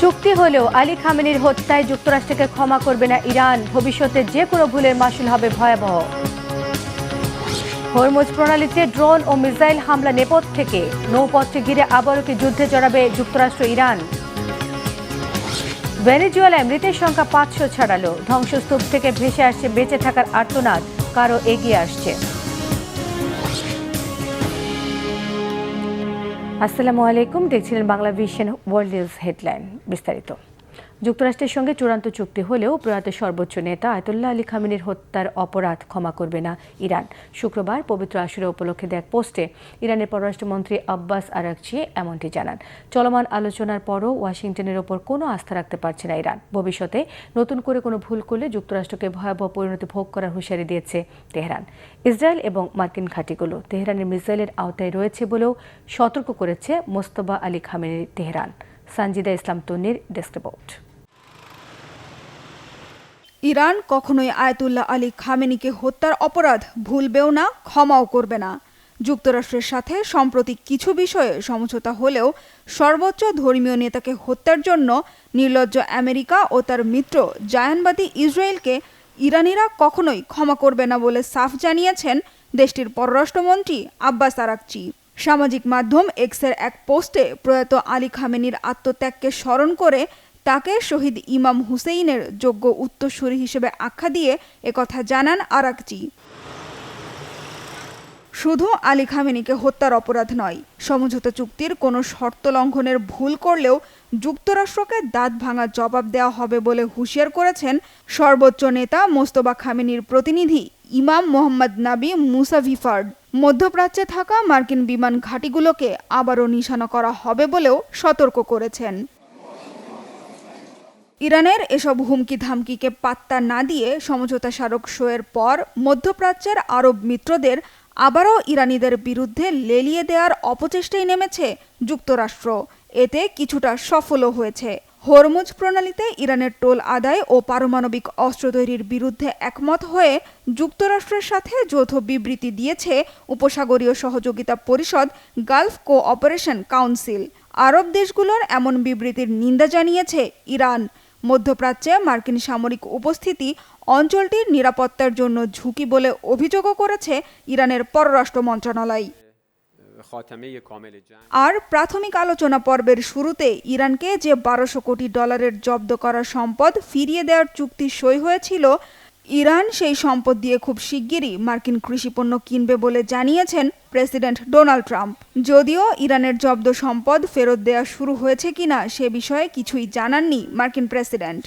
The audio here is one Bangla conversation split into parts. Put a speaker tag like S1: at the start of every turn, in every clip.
S1: চুক্তি হলেও আলী খামেনির হত্যায় যুক্তরাষ্ট্রকে ক্ষমা করবে না ইরান। ভবিষ্যতে যে কোনো ভুলের মাসুল হবে ভয়াবহ। হরমুজ প্রণালীতে ড্রোন ও মিসাইল হামলা নেপথ্যে নৌপথে ঘিরে আবারও কি যুদ্ধে জড়াবে যুক্তরাষ্ট্র ইরান? ভেনেজুয়েলায় মৃতের সংখ্যা 500 ছাড়ালো। ধ্বংসস্তূপ থেকে ভেসে আসছে বেঁচে থাকার আর্তনাদ, কারো এগিয়ে আসছে। আসসালামু আলাইকুম, দেখছিলেন Bangla vision world news headline. বিস্তারিত। যুক্তরাষ্ট্রের সঙ্গে চূড়ান্ত চুক্তি হলেও প্রয়াত সর্বোচ্চ নেতা আয়াতুল্লাহ আলী খামেনির হত্যার অপরাধ ক্ষমা করবে না ইরান। শুক্রবার পবিত্র আশুরা উপলক্ষে দেয়া এক পোস্টে ইরানের পররাষ্ট্রমন্ত্রী আব্বাস আরাকচি এমনটি জানান। চলমান আলোচনার পরও ওয়াশিংটনের ওপর কোনো আস্থা রাখতে পারছে না ইরান। ভবিষ্যতে নতুন করে কোনো ভুল করলে যুক্তরাষ্ট্রকে ভয়াবহ পরিণতি ভোগ করার হুঁশিয়ারি দিয়েছে তেহরান। ইসরায়েল এবং মার্কিন ঘাঁটিগুলো তেহরানের মিসাইলের আওতায় রয়েছে বলেও সতর্ক করেছে Mostafa Ali Khamenei Tehran. Sanjida Islam তন্নির ডেস্ক রিপোর্ট।
S2: ইরান কখনোই আয়াতুল্লাহ আলী খামেনিকে হত্যার অপরাধ ভুলবেও না, ক্ষমাও করবে না। যুক্তরাষ্ট্রের সাথে সম্প্রতি কিছু বিষয়ে সমঝোতা হলেও সর্বোচ্চ ধর্মীয় নেতাকে হত্যার জন্য নির্লজ্জ আমেরিকা ও তার মিত্র জায়ানবাদী ইসরায়েলকে ইরানিরা কখনোই ক্ষমা করবে না বলে সাফ জানিয়েছেন দেশটির পররাষ্ট্রমন্ত্রী আব্বাস আরাকচি। সামাজিক মাধ্যম এক্সের এক পোস্টে প্রয়াত আলী খামেনির আত্মত্যাগকে স্মরণ করে তাকে শহীদ ইমাম হুসেইনের যোগ্য উত্তরসূরি হিসেবে আখ্যা দিয়ে একথা জানান আরাকচি। শুধু আলী খামেনিকে হত্যার অপরাধ নয়, সমঝোতা চুক্তির কোনো শর্ত লঙ্ঘনের ভুল করলেও যুক্তরাষ্ট্রকে দাঁত ভাঙা জবাব দেওয়া হবে বলে হুঁশিয়ার করেছেন সর্বোচ্চ নেতা মোস্তফা খামেনির প্রতিনিধি ইমাম মোহাম্মদ নাবি মুসাভিফার্ড। মধ্যপ্রাচ্যে থাকা মার্কিন বিমান ঘাঁটিগুলোকে আবারও নিশানা করা হবে বলেও সতর্ক করেছেন। ইরানের এসব হুমকি ধামকিকে পাত্তা না দিয়ে সমঝোতা স্মারক সইয়ের পর মধ্যপ্রাচ্যের আরব মিত্রদের আবারও ইরানিদের বিরুদ্ধে লেলিয়ে দেওয়ার অপচেষ্টায় নেমেছে যুক্তরাষ্ট্র। এতে কিছুটা সফলও হয়েছে। হরমুজ প্রণালীতে ইরানের টোল আদায় ও পারমাণবিক অস্ত্র তৈরির বিরুদ্ধে একমত হয়ে যুক্তরাষ্ট্রের সাথে যৌথ বিবৃতি দিয়েছে উপসাগরীয় সহযোগিতা পরিষদ, গালফ কোঅপারেশন কাউন্সিল। আরব দেশগুলোর এমন বিবৃতির নিন্দা জানিয়েছে ইরান। মধ্যপ্রাচ্যে মার্কিন সামরিক উপস্থিতি অঞ্চলটির নিরাপত্তার জন্য ঝুঁকি বলে অভিযোগও করেছে ইরানের পররাষ্ট্র মন্ত্রণালয়। আর প্রাথমিক আলোচনা পর্বের শুরুতে ইরানকে যে $1200 কোটি জব্দ করা সম্পদ ফিরিয়ে দেওয়ার চুক্তি সই হয়েছিল, ইরান সেই সম্পদ দিয়ে খুব শিগগিরই মার্কিন কৃষিপণ্য কিনবে বলে জানিয়েছেন প্রেসিডেন্ট ডোনাল্ড ট্রাম্প। যদিও ইরানের জব্দ সম্পদ ফেরত দেওয়া শুরু হয়েছে কিনা সে বিষয়ে কিছুই জানাননি মার্কিন প্রেসিডেন্ট।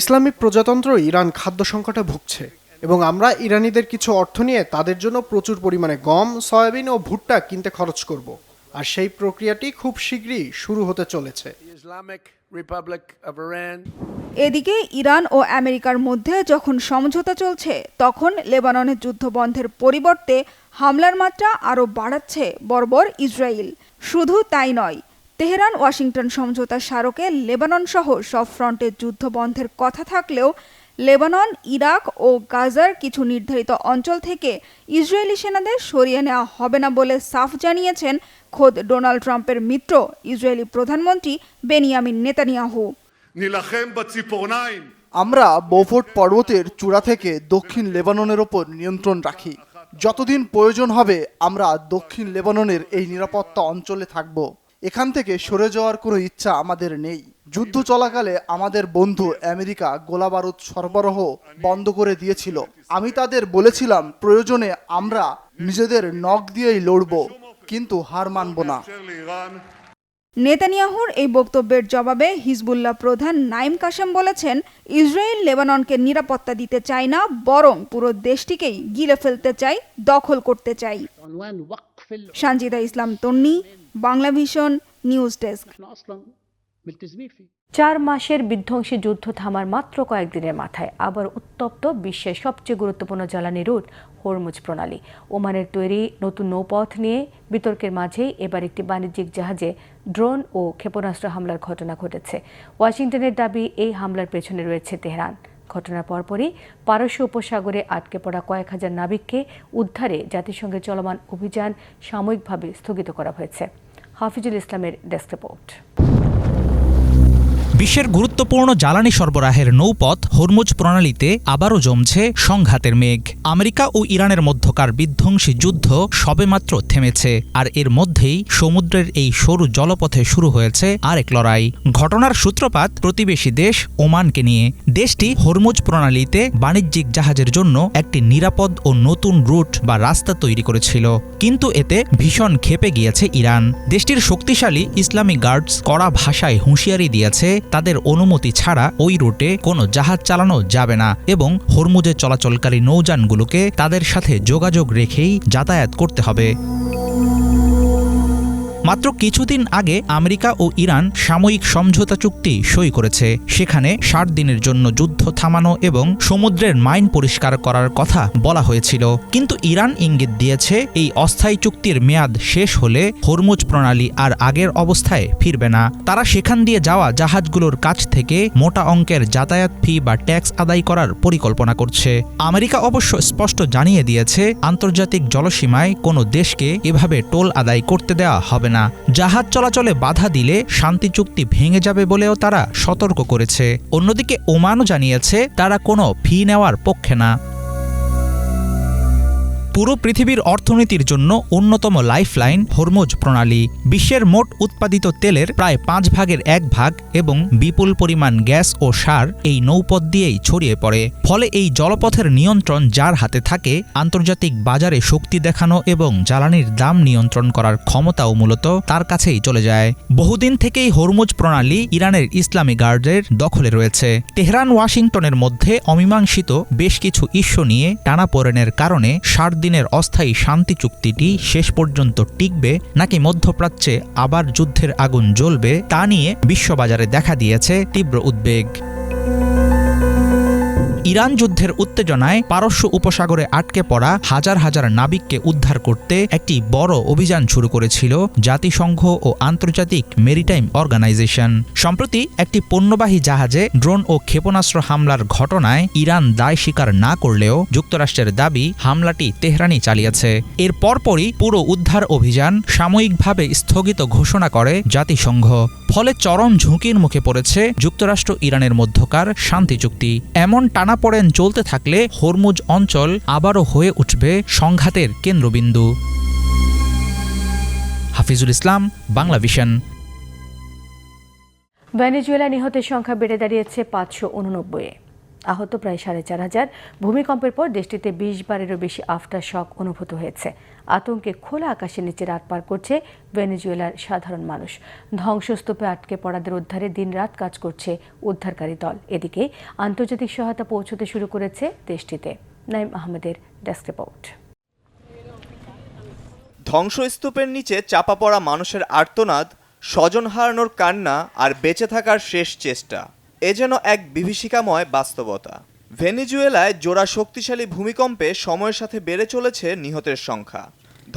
S3: ইসলামিক প্রজাতন্ত্র ইরান খাদ্য সংকটে ভুগছে এবং আমরা ইরানিদের কিছু অর্থ নিয়ে তাদের জন্য প্রচুর পরিমাণে গম, সয়াবিন ও ভুট্টা কিনতে খরচ করব। আর সেই প্রক্রিয়াটি খুব শীঘ্রই শুরু হতে চলেছে।
S2: এদিকে ইরান ও আমেরিকার মধ্যে যখন সমঝোতা চলছে, তখন লেবাননের যুদ্ধবন্ধের পরিবর্তে হামলার মাত্রা আরও বাড়াচ্ছে বর্বর ইসরায়েল। শুধু তাই নয়, তেহরান ওয়াশিংটন সমঝোতা স্মারকে লেবানন সহ সব ফ্রন্টে যুদ্ধবন্ধের কথা থাকলেও লেবানন, ইরাক ও গাজার কিছু নির্ধারিত অঞ্চল থেকে ইসরায়েলি সেনাদের সরিয়ে নেওয়া হবে না বলে সাফ জানিয়েছেন খোদ ডোনাল্ড ট্রাম্পের মিত্র ইসরায়েলি প্রধানমন্ত্রী বেনিয়ামিন নেতানিয়াহু।
S4: আমরা বোফোর্ট পর্বতের চূড়া থেকে দক্ষিণ লেবাননের ওপর নিয়ন্ত্রণ রাখি। যতদিন প্রয়োজন হবে আমরা দক্ষিণ লেবাননের এই নিরাপত্তা অঞ্চলে থাকব। এখান থেকে সরে যাওয়ার কোনো ইচ্ছা আমাদের নেই। যুদ্ধ চলাকালে আমাদের বন্ধু আমেরিকা গোলাবারুদ সরবরাহ বন্ধ করে দিয়েছিল। আমি তাদের বলেছিলাম প্রয়োজনে আমরা নিজেদের নখ দিয়েই লড়ব, কিন্তু হার মানব না।
S2: নেতানিয়াহুর এই বক্তব্যের জবাবে হিজবুল্লাহ প্রধান নাইম কাশেম বলেছেন, ইসরায়েল লেবাননকে নিরাপত্তা দিতে চায় না, বরং পুরো দেশটিকেই গিলে ফেলতে চায়, দখল করতে চায়। সানজিদা ইসলাম তন্নি, বাংলা ভিশন নিউজ ডেস্ক।
S1: 4 মাসের বিধ্বংসী যুদ্ধ থামার মাত্র কয়েকদিনের মাথায় আবার উত্তপ্ত বিশ্বের সবচেয়ে গুরুত্বপূর্ণ জ্বালানি রুট হরমুজ প্রণালী। ওমানের তৈরি নতুন নৌপথ নিয়ে বিতর্কের মাঝেই এবার একটি বাণিজ্যিক জাহাজে ড্রোন ও ক্ষেপণাস্ত্র হামলার ঘটনা ঘটেছে। ওয়াশিংটনের দাবি, এই হামলার পেছনে রয়েছে তেহরান। ঘটনার পরপরই পারস্য উপসাগরে আটকে পড়া কয়েক হাজার নাবিককে উদ্ধারে জাতিসংঘের চলমান অভিযান সাময়িকভাবে স্থগিত করা হয়েছে। হাফিজুল ইসলামের ডেস্ক রিপোর্ট।
S5: বিশ্বের গুরুত্বপূর্ণ জ্বালানি সরবরাহের নৌপথ হরমুজ প্রণালীতে আবারও জমছে সংঘাতের মেঘ। আমেরিকা ও ইরানের মধ্যকার বিধ্বংসী যুদ্ধ সবেমাত্র থেমেছে, আর এর মধ্যেই সমুদ্রের এই সরু জলপথে শুরু হয়েছে আরেক লড়াই। ঘটনার সূত্রপাত প্রতিবেশী দেশ ওমানকে নিয়ে। দেশটি হরমুজ প্রণালীতে বাণিজ্যিক জাহাজের জন্য একটি নিরাপদ ও নতুন রুট বা রাস্তা তৈরি করেছিল, কিন্তু এতে ভীষণ ক্ষেপে গিয়েছে ইরান। দেশটির শক্তিশালী ইসলামিক গার্ডস কড়া ভাষায় হুঁশিয়ারি দিয়েছে তাদের অনুমতি ছাড়া ওই রুটে কোনো জাহাজ চালানো যাবে না এবং হরমুজে চলাচলকারী নৌযানগুলোকে তাদের সাথে যোগাযোগ রেখেই যাতায়াত করতে হবে। মাত্র কিছুদিন আগে আমেরিকা ও ইরান সাময়িক সমঝোতা চুক্তি সই করেছে। সেখানে 60 দিনের জন্য যুদ্ধ থামানো এবং সমুদ্রের মাইন পরিষ্কার করার কথা বলা হয়েছিল, কিন্তু ইরান ইঙ্গিত দিয়েছে এই অস্থায়ী চুক্তির মেয়াদ শেষ হলে হরমুজ প্রণালী আর আগের অবস্থায় ফিরবে না। তারা সেখান দিয়ে যাওয়া জাহাজগুলোর কাছ থেকে মোটা অঙ্কের যাতায়াত ফি বা ট্যাক্স আদায় করার পরিকল্পনা করছে। আমেরিকা অবশ্য স্পষ্ট জানিয়ে দিয়েছে আন্তর্জাতিক জলসীমায় কোনো দেশকে এভাবে টোল আদায় করতে দেওয়া হবে না। জাহাজ চলাচলে বাধা দিলে শান্তি চুক্তি ভেঙে যাবে বলেও তারা সতর্ক করেছে। অন্যদিকে ওমানও জানিয়েছে তারা কোনো ফি নেওয়ার পক্ষে না। পুরো পৃথিবীর অর্থনীতির জন্য অন্যতম লাইফলাইন হরমুজ প্রণালী। বিশ্বের মোট উৎপাদিত তেলের প্রায় 5 ভাগের 1 ভাগ এবং বিপুল পরিমাণ গ্যাস ও সার এই নৌপথ দিয়েই ছড়িয়ে পড়ে। ফলে এই জলপথের নিয়ন্ত্রণ যার হাতে থাকে, আন্তর্জাতিক বাজারে শক্তি দেখানো এবং জ্বালানির দাম নিয়ন্ত্রণ করার ক্ষমতাও মূলত তার কাছেই চলে যায়। বহুদিন থেকেই হরমুজ প্রণালী ইরানের ইসলামী গার্ডের দখলে রয়েছে। তেহরান ওয়াশিংটনের মধ্যে অমীমাংসিত বেশ কিছু ইস্যু নিয়ে টানাপোড়েনের কারণে 60 দিনের অস্থায়ী শান্তি চুক্তিটি শেষ পর্যন্ত টিকবে নাকি মধ্যপ্রাচ্যে আবার যুদ্ধের আগুন জ্বলবে তা নিয়ে বিশ্ববাজারে দেখা দিয়েছে তীব্র উদ্বেগ। ইরান যুদ্ধের উত্তেজনায় পারস্য উপসাগরে আটকে পড়া হাজার হাজার নাবিককে উদ্ধার করতে একটি বড় অভিযান শুরু করেছিল জাতিসংঘ ও আন্তর্জাতিক মেরিটাইম অর্গানাইজেশন। সম্প্রতি একটি পণ্যবাহী জাহাজে ড্রোন ও ক্ষেপণাস্ত্র হামলার ঘটনায় ইরান দায় স্বীকার না করলেও যুক্তরাষ্ট্রের দাবি হামলাটি তেহরানই চালিয়েছে। এর পরপরই পুরো উদ্ধার অভিযান সাময়িকভাবে স্থগিত ঘোষণা করে জাতিসংঘ। ফলে চরম ঝুঁকির মুখে পড়েছে যুক্তরাষ্ট্র ইরানের মধ্যকার শান্তি চুক্তি। এমন টানাপোড়েন চলতে থাকলে হরমুজ অঞ্চল আবারও হয়ে উঠবে সংঘাতের কেন্দ্রবিন্দু। হাফিজুল ইসলাম, বাংলা ভিশন।
S1: ভেনেজুয়েলা নিহতের সংখ্যা বেড়ে দাঁড়িয়েছে 589-এ। আহত প্রায় 4500। ভূমিকম্পের পর দেশটিতে 20 বারেরও বেশি আফটার শক অনুভূত হয়েছে। আতঙ্কে খোলা আকাশের নিচে রাত পার করছে ভেনেজুয়েলার সাধারণ মানুষ। ধ্বংসস্তূপে আটকে পড়াদের উদ্ধারে দিনরাত কাজ করছে উদ্ধারকারী দল। এদিকে আন্তর্জাতিক সহায়তা পৌঁছতে শুরু করেছে দেশটিতে। নাইম আহমেদের ডেস্ক রিপোর্ট।
S6: ধ্বংসস্তূপের নিচে চাপা পড়া মানুষের আর্তনাদ, স্বজন হারানোর কান্না আর বেঁচে থাকার শেষ চেষ্টা, এ যেন এক বিভীষিকাময় বাস্তবতা। ভেনেজুয়েলায় জোড়া শক্তিশালী ভূমিকম্পে সময়ের সাথে বেড়ে চলেছে নিহতের সংখ্যা।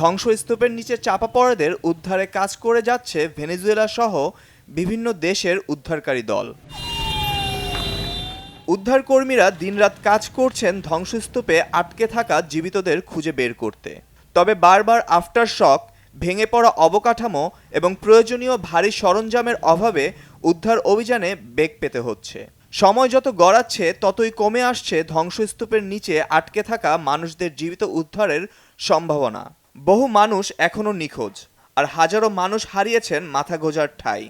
S6: ধ্বংসস্তূপের নিচে চাপা পড়াদের উদ্ধারে কাজ করে যাচ্ছে ভেনেজুয়েলা সহ বিভিন্ন দেশের উদ্ধারকারী দল। উদ্ধারকর্মীরা দিনরাত কাজ করছেন ধ্বংসস্তূপে আটকে থাকা জীবিতদের খুঁজে বের করতে। তবে বারবার আফটার শক, ভেঙে পড়া অবকাঠামো এবং প্রয়োজনীয় ভারী সরঞ্জামের অভাবে উদ্ধার অভিযানে বেগ পেতে হচ্ছে। সময় যত গড়াচ্ছে ততই কমে আসছে ধ্বংসস্তূপের নিচে আটকে থাকা মানুষদের জীবিত উদ্ধারের সম্ভাবনা। বহু মানুষ এখনও নিখোঁজ, আর হাজারো মানুষ হারিয়েছেন মাথা গোঁজার ঠাঁই।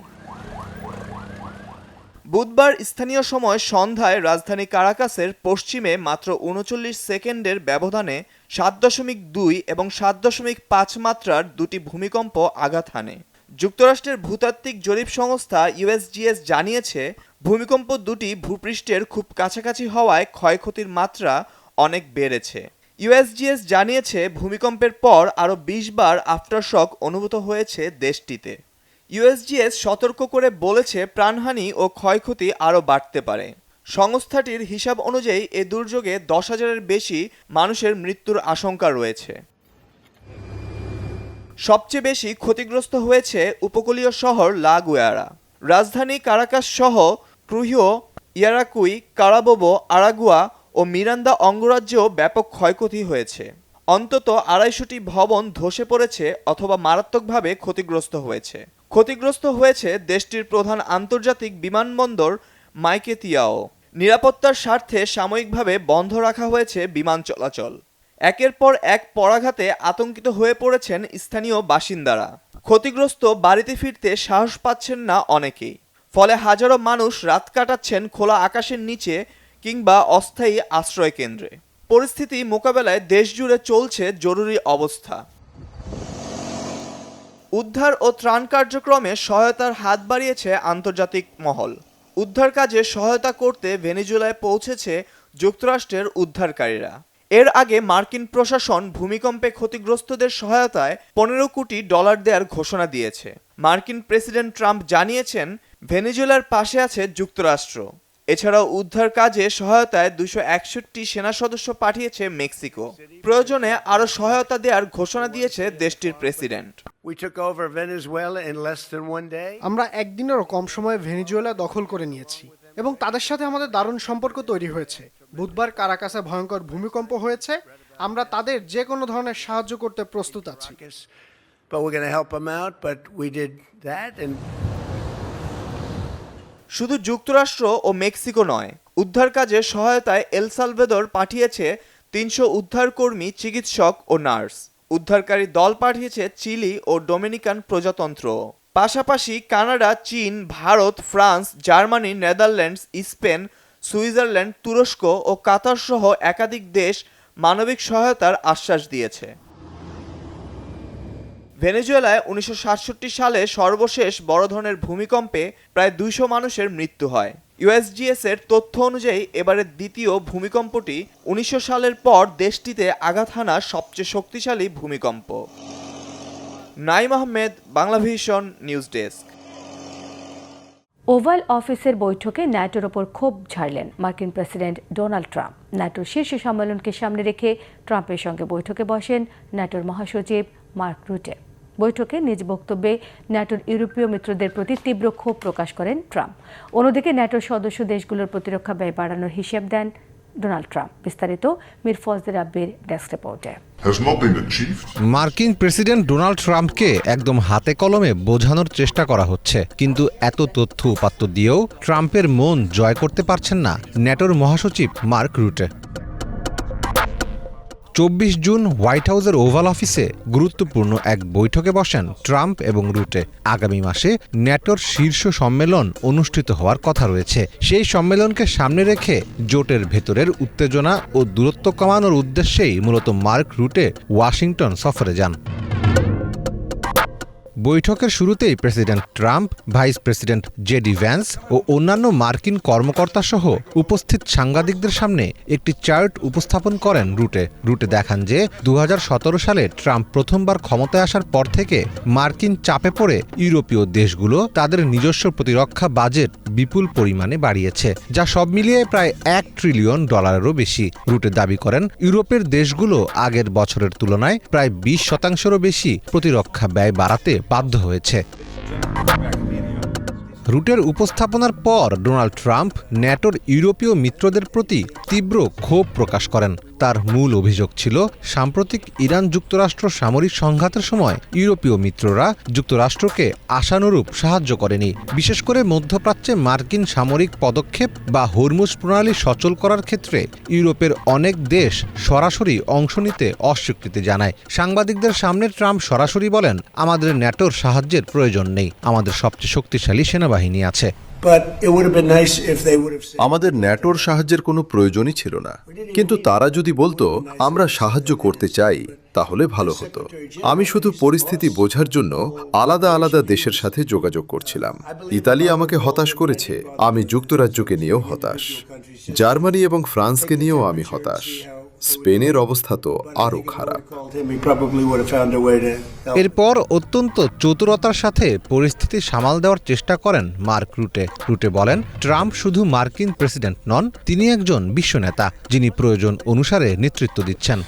S6: বুধবার স্থানীয় সময় সন্ধ্যায় রাজধানী কারাকাসের পশ্চিমে মাত্র 39 সেকেন্ডের ব্যবধানে 7.2 এবং 7.5 মাত্রার দুটি ভূমিকম্প আঘাত হানে। যুক্তরাষ্ট্রের ভূতাত্ত্বিক জরিপ সংস্থা USGS জানিয়েছে, ভূমিকম্প দুটি ভূপৃষ্ঠের খুব কাছাকাছি হওয়ায় ক্ষয়ক্ষতির মাত্রা অনেক বেড়েছে। USGS জানিয়েছে, ভূমিকম্পের পর আরও 20 বার আফটারশক অনুভূত হয়েছে দেশটিতে। USGS সতর্ক করে বলেছে, প্রাণহানি ও ক্ষয়ক্ষতি আরও বাড়তে পারে। সংস্থাটির হিসাব অনুযায়ী এ দুর্যোগে 10,000-এর বেশি মানুষের মৃত্যুর আশঙ্কা রয়েছে। সবচেয়ে বেশি ক্ষতিগ্রস্ত হয়েছে উপকূলীয় শহর লা গুয়ারা। রাজধানী কারাকাস সহ ট্রুজিও, ইয়ারাকুই, কারাবোবো, আরাগুয়া ও মিরান্দা অঙ্গরাজ্যেও ব্যাপক ক্ষয়ক্ষতি হয়েছে। অন্তত 250টি ভবন ধসে পড়েছে অথবা মারাত্মকভাবে ক্ষতিগ্রস্ত হয়েছে। ক্ষতিগ্রস্ত হয়েছে দেশটির প্রধান আন্তর্জাতিক বিমানবন্দর মাইকেতিয়াও। নিরাপত্তার স্বার্থে সাময়িকভাবে বন্ধ রাখা হয়েছে বিমান চলাচল। একের পর এক পরাঘাতে আতঙ্কিত হয়ে পড়েছেন স্থানীয় বাসিন্দারা। ক্ষতিগ্রস্ত বাড়িতে ফিরতে সাহস পাচ্ছেন না অনেকেই। ফলে হাজারো মানুষ রাত কাটাচ্ছেন খোলা আকাশের নিচে কিংবা অস্থায়ী আশ্রয় কেন্দ্রে। পরিস্থিতি মোকাবেলায় দেশজুড়ে চলছে জরুরি অবস্থা। উদ্ধার ও ত্রাণ কার্যক্রমে সহায়তার হাত বাড়িয়েছে আন্তর্জাতিক মহল। উদ্ধার কাজে সহায়তা করতে ভেনেজুয়েলায় পৌঁছেছে যুক্তরাষ্ট্রের উদ্ধারকারীরা। এর আগে মার্কিন প্রশাসন ভূমিকম্পে ক্ষতিগ্রস্তদের সহায়তায় $15 কোটি দেওয়ার ঘোষণা দিয়েছে। মার্কিন প্রেসিডেন্ট ট্রাম্প জানিয়েছেন ভেনেজুয়েলার পাশে আছে যুক্তরাষ্ট্র। এছাড়াও উদ্ধার কাজে সহায়তায় 261 সেনা সদস্য পাঠিয়েছে মেক্সিকো। প্রয়োজনে আরও সহায়তা দেওয়ার ঘোষণা দিয়েছে দেশটির প্রেসিডেন্ট।
S3: আমরা একদিনেরও কম সময়ে ভেনেজুয়েলা দখল করে নিয়েছি এবং তাদের সাথে আমাদের দারুণ সম্পর্ক তৈরি হয়েছে। বুধবার কারাকাসে ভয়ঙ্কর ভূমিকম্প হয়েছে। আমরা তাদের যে কোনো ধরনের সাহায্য করতে প্রস্তুত আছি।
S6: শুধু যুক্তরাষ্ট্র ও মেক্সিকো নয়, উদ্ধার কাজে সহায়তায় এল সালভাদর পাঠিয়েছে 300 উদ্ধারকর্মী, চিকিৎসক ও নার্স। উদ্ধারকারী দল পাঠিয়েছে চিলি ও ডোমিনিকান প্রজাতন্ত্র। পাশাপাশি কানাডা, চীন, Bharat, France, Germany, Netherlands, Spain, Switzerland, তুরস্ক ও কাতার সহ একাধিক দেশ মানবিক সহায়তার আশ্বাস দিয়েছে। ভেনেজুয়েলায় 1967 সালে সর্বশেষ বড় ধরনের ভূমিকম্পে প্রায় 200 মানুষের মৃত্যু হয়। ইউএসজিএস এর তথ্য অনুযায়ী এবারের দ্বিতীয় ভূমিকম্পটি 1900 সালের পর দেশটিতে আঘাত হানা সবচেয়ে শক্তিশালী ভূমিকম্প। Naim Ahmed, Banglavision news desk.
S1: Oval অফিসের বৈঠকে ন্যাটোর ওপর ক্ষোভ ঝাড়লেন মার্কিন প্রেসিডেন্ট ডোনাল্ড ট্রাম্প। ন্যাটোর শীর্ষ সম্মেলনকে সামনে রেখে ট্রাম্পের সঙ্গে বৈঠকে বসেন ন্যাটোর মহাসচিব মার্ক রুটে। বৈঠকে নিজ বক্তব্যে ন্যাটোর ইউরোপীয় মিত্রদের প্রতি তীব্র ক্ষোভ প্রকাশ করেন ট্রাম্প। অন্যদিকে ন্যাটোর সদস্য দেশগুলোর প্রতিরক্ষা ব্যয় বাড়ানোর হিসেব দেন ডোনাল্ড ট্রাম্প। বিস্তারিত মীর ফজলে রাব্বির ডেস্ক রিপোর্টে।
S7: মার্কিন প্রেসিডেন্ট ডোনাল্ড ট্রাম্পকে একদম হাতে কলমে বোঝানোর চেষ্টা করা হচ্ছে, কিন্তু এত তথ্য উপাত্ত দিয়েও ট্রাম্পের মন জয় করতে পারছেন না ন্যাটোর মহাসচিব মার্ক রুটে। 24 জুন হোয়াইট হাউসের ওভাল অফিসে গুরুত্বপূর্ণ এক বৈঠকে বসেন ট্রাম্প এবং রুটে। আগামী মাসে ন্যাটোর শীর্ষ সম্মেলন অনুষ্ঠিত হওয়ার কথা রয়েছে। সেই সম্মেলনকে সামনে রেখে জোটের ভেতরের উত্তেজনা ও দূরত্ব কমানোর উদ্দেশ্যেই মূলত মার্ক রুটে ওয়াশিংটন সফরে যান। বৈঠকের শুরুতেই president Trump, vice president JD Vance ও অন্যান্য মার্কিন কর্মকর্তা সহ উপস্থিত সাংবাদিকদের সামনে একটি চার্ট উপস্থাপন করেন রুটে। রুটে দেখান যে 2017 সালে ট্রাম্প প্রথমবার ক্ষমতায় আসার পর থেকে মার্কিন চাপে পড়ে ইউরোপীয় দেশগুলো তাদের নিজস্ব প্রতিরক্ষা বাজেট বিপুল পরিমাণে বাড়িয়েছে, যা সব মিলিয়ে প্রায় $1 ট্রিলিয়ন বেশি। রুটে দাবি করেন ইউরোপের দেশগুলো আগের বছরের তুলনায় প্রায় 20% বেশি প্রতিরক্ষা ব্যয় বাড়াতে বাধ্য হয়েছে। রুটের উপস্থাপনার পর ডোনাল্ড ট্রাম্প ন্যাটোর ইউরোপীয় মিত্রদের প্রতি তীব্র ক্ষোভ প্রকাশ করেন। তার মূল অভিযোগ ছিল সাম্প্রতিক ইরান যুক্তরাষ্ট্র সামরিক সংঘাতের সময় ইউরোপীয় মিত্ররা যুক্তরাষ্ট্রকে আশানুরূপ সাহায্য করেনি। বিশেষ করে মধ্যপ্রাচ্যে মার্কিন সামরিক পদক্ষেপ বা হরমুজ প্রণালী সচল করার ক্ষেত্রে ইউরোপের অনেক দেশ সরাসরি অংশ নিতে অস্বীকৃতি জানায়। সাংবাদিকদের সামনে ট্রাম্প সরাসরি বলেন, আমাদের ন্যাটোর সাহায্যের প্রয়োজন নেই, আমাদের সবচেয়ে শক্তিশালী সেনাবাহিনী আছে।
S8: আমাদের ন্যাটোর সাহায্যের কোনো প্রয়োজনই ছিল না, কিন্তু তারা যদি বলতো আমরা সাহায্য করতে চাই তাহলে ভালো হতো। আমি শুধু পরিস্থিতি বোঝার জন্য আলাদা আলাদা দেশের সাথে যোগাযোগ করছিলাম। ইতালি আমাকে হতাশ করেছে, আমি যুক্তরাজ্যকে নিয়েও হতাশ। জার্মানি এবং ফ্রান্সকে নিয়েও আমি হতাশ। স্পেনের অবস্থা তো আরও খারাপ।
S7: এরপর অত্যন্ত চতুরতার সাথে পরিস্থিতি সামাল দেওয়ার চেষ্টা করেন মার্ক রুটে। রুটে বলেন, ট্রাম্প শুধু মার্কিন প্রেসিডেন্ট নন, তিনি একজন বিশ্বনেতা যিনি প্রয়োজন অনুসারে নেতৃত্ব দিচ্ছেন।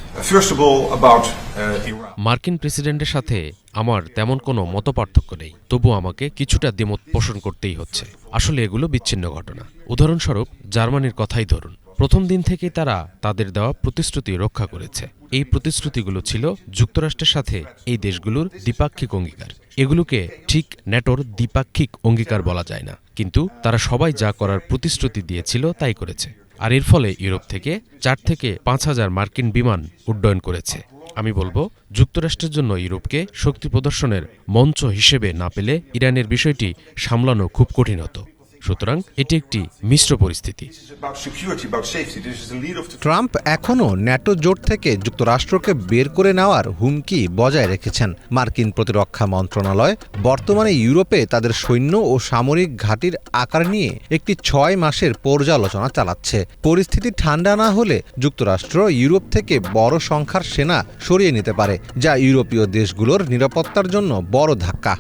S9: মার্কিন প্রেসিডেন্টের সাথে আমার তেমন কোনো মতপার্থক্য নেই, তবু আমাকে কিছুটা দ্বিমত পোষণ করতেই হচ্ছে। আসলে এগুলো বিচ্ছিন্ন ঘটনা। উদাহরণস্বরূপ জার্মানির কথাই ধরুন, প্রথম দিন থেকে তারা তাদের দেওয়া প্রতিশ্রুতি রক্ষা করেছে। এই প্রতিশ্রুতিগুলো ছিল যুক্তরাষ্ট্রের সাথে এই দেশগুলোর দ্বিপাক্ষিক অঙ্গীকার। এগুলোকে ঠিক ন্যাটোর দ্বিপাক্ষিক অঙ্গীকার বলা যায় না, কিন্তু তারা সবাই যা করার প্রতিশ্রুতি দিয়েছিল তাই করেছে। আর এর ফলে ইউরোপ থেকে 4 থেকে 5,000 মার্কিন বিমান উড্ডয়ন করেছে। আমি বলবো, যুক্তরাষ্ট্রের জন্য ইউরোপকে শক্তি প্রদর্শনের মঞ্চ হিসেবে না পেলে ইরানের বিষয়টি সামলানো খুব কঠিন হতো। সুতরাং এটি একটি মিশ্র পরিস্থিতি।
S7: ট্রাম্প এখনও ন্যাটো জোট থেকে যুক্তরাষ্ট্রকে বের করে নেওয়ার হুমকি বজায় রেখেছেন। মার্কিন প্রতিরক্ষা মন্ত্রণালয় বর্তমানে ইউরোপে তাদের সৈন্য ও সামরিক ঘাঁটির আকার নিয়ে একটি 6 মাসের পর্যালোচনা চালাচ্ছে। পরিস্থিতি ঠান্ডা না হলে যুক্তরাষ্ট্র ইউরোপ থেকে বড় সংখ্যার সেনা সরিয়ে নিতে পারে, যা ইউরোপীয় দেশগুলোর নিরাপত্তার জন্য বড় ধাক্কা।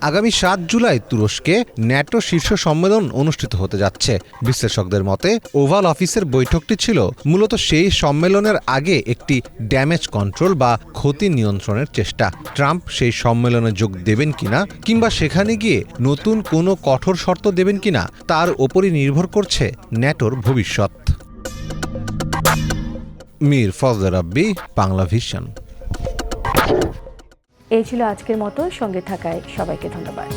S7: আগামী 7 জুলাই তুরস্কে ন্যাটো শীর্ষ সম্মেলন অনুষ্ঠিত হতে যাচ্ছে। বিশ্লেষকদের মতে ওভাল অফিসের বৈঠকটি ছিল মূলত সেই সম্মেলনের আগে একটি ড্যামেজ কন্ট্রোল বা ক্ষতি নিয়ন্ত্রণের চেষ্টা। ট্রাম্প সেই সম্মেলনে যোগ দেবেন কিনা কিংবা সেখানে গিয়ে নতুন কোনো কঠোর শর্ত দেবেন কিনা তার ওপরই নির্ভর করছে ন্যাটোর ভবিষ্যৎ। মীর ফজলে রাব্বি, বাংলা ভিশন।
S1: এই ছিল আজকের মতো, সঙ্গে থাকায় সবাইকে ধন্যবাদ।